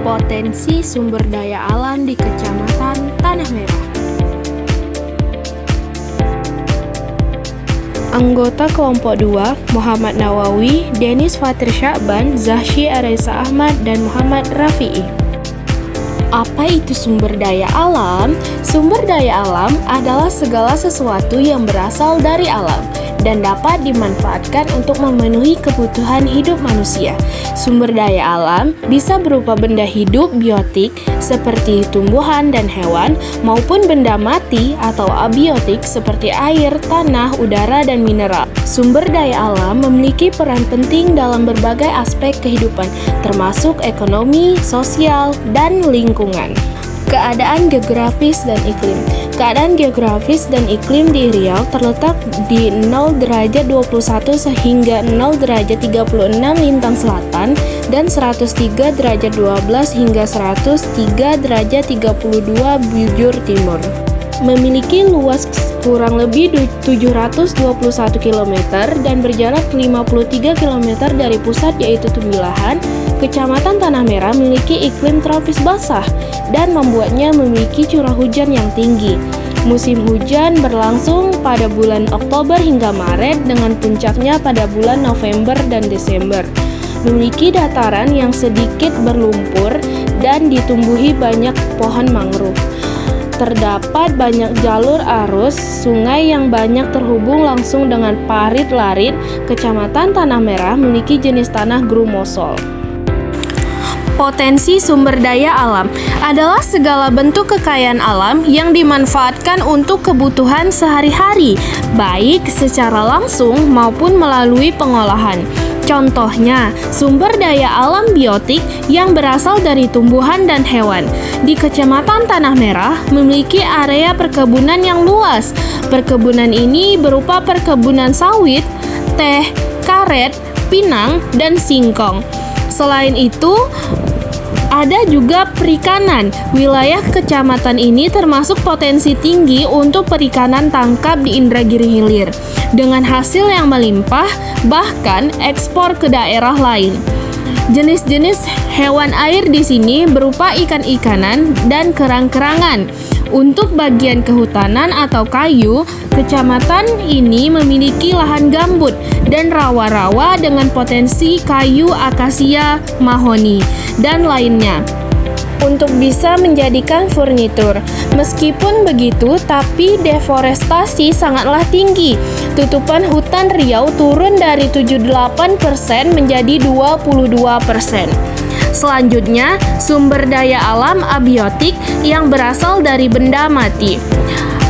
Potensi sumber daya alam di Kecamatan Tanah Merah. Anggota kelompok 2, Muhammad Nawawi, Denis Fatir Syakban, Zahsyi Aresa Ahmad, dan Muhammad Rafi'i. Apa itu sumber daya alam? Sumber daya alam adalah segala sesuatu yang berasal dari alam dan dapat dimanfaatkan untuk memenuhi kebutuhan hidup manusia. Sumber daya alam bisa berupa benda hidup biotik seperti tumbuhan dan hewan, maupun benda mati atau abiotik seperti air, tanah, udara, dan mineral. Sumber daya alam memiliki peran penting dalam berbagai aspek kehidupan, termasuk ekonomi, sosial, dan lingkungan. Keadaan geografis dan iklim. Keadaan geografis dan iklim di Riau terletak di 0 derajat 21 hingga 0 derajat 36 lintang selatan dan 103 derajat 12 hingga 103 derajat 32 bujur timur. Memiliki luas kurang lebih 721 km dan berjarak 53 km dari pusat yaitu Tumbilahan. Kecamatan Tanah Merah memiliki iklim tropis basah dan membuatnya memiliki curah hujan yang tinggi. Musim hujan berlangsung pada bulan Oktober hingga Maret dengan puncaknya pada bulan November dan Desember. Memiliki dataran yang sedikit berlumpur dan ditumbuhi banyak pohon mangrove. Terdapat banyak jalur arus sungai yang banyak terhubung langsung dengan parit-larit. Kecamatan Tanah Merah memiliki jenis tanah grumosol. Potensi sumber daya alam adalah segala bentuk kekayaan alam yang dimanfaatkan untuk kebutuhan sehari-hari, baik secara langsung maupun melalui pengolahan. Contohnya, sumber daya alam biotik yang berasal dari tumbuhan dan hewan. Di Kecamatan Tanah Merah memiliki area perkebunan yang luas. Perkebunan ini berupa perkebunan sawit, teh, karet, pinang, dan singkong. Selain itu, ada juga perikanan. Wilayah kecamatan ini termasuk potensi tinggi untuk perikanan tangkap di Indragiri Hilir, dengan hasil yang melimpah, bahkan ekspor ke daerah lain. Jenis-jenis hewan air di sini berupa ikan-ikanan dan kerang-kerangan. Untuk bagian kehutanan atau kayu, kecamatan ini memiliki lahan gambut dan rawa-rawa dengan potensi kayu akasia, mahoni, dan lainnya untuk bisa menjadikan furnitur. Meskipun begitu, tapi deforestasi sangatlah tinggi. Tutupan hutan Riau turun dari 78% menjadi 22%. Selanjutnya, sumber daya alam abiotik yang berasal dari benda mati.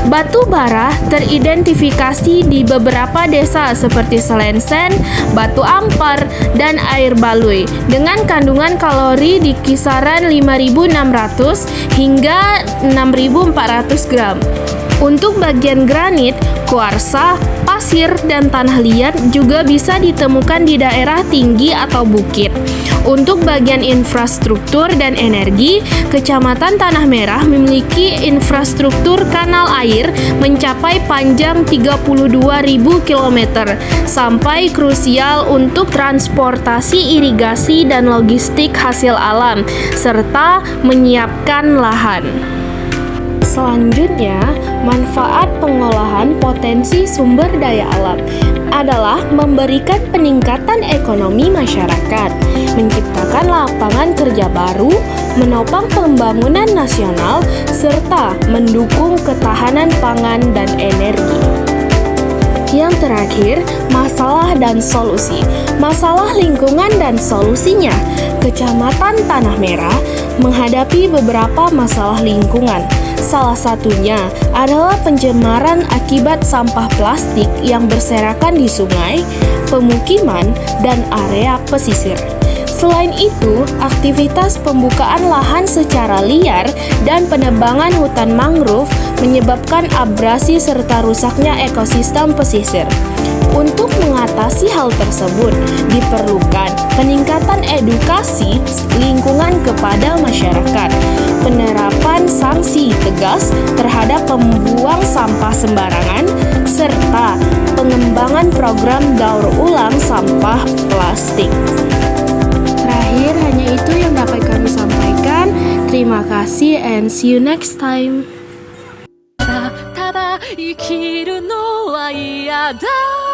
Batu bara teridentifikasi di beberapa desa seperti Selensen, Batu Ampar, dan Air Balui dengan kandungan kalori di kisaran 5.600 hingga 6.400 gram. Untuk bagian granit, kuarsa, pasir, dan tanah liat juga bisa ditemukan di daerah tinggi atau bukit. Untuk bagian infrastruktur dan energi, Kecamatan Tanah Merah memiliki infrastruktur kanal air mencapai panjang 32.000 km sampai krusial untuk transportasi irigasi dan logistik hasil alam, serta menyiapkan lahan. Selanjutnya, manfaat pengolahan potensi sumber daya alam adalah memberikan peningkatan ekonomi masyarakat, menciptakan lapangan kerja baru, menopang pembangunan nasional, serta mendukung ketahanan pangan dan energi. Yang terakhir, masalah dan solusi. Masalah lingkungan dan solusinya. Kecamatan Tanah Merah menghadapi beberapa masalah lingkungan. Salah satunya adalah pencemaran akibat sampah plastik yang berserakan di sungai, pemukiman, dan area pesisir. Selain itu, aktivitas pembukaan lahan secara liar dan penebangan hutan mangrove menyebabkan abrasi serta rusaknya ekosistem pesisir. Untuk mengatasi hal tersebut, diperlukan peningkatan edukasi lingkungan kepada masyarakat, penerapan sanksi tegas terhadap pembuang sampah sembarangan, serta pengembangan program daur ulang sampah plastik. Terakhir, akhir hanya itu yang dapat kami sampaikan. Terima kasih and see you next time. ただ生きるのは嫌だ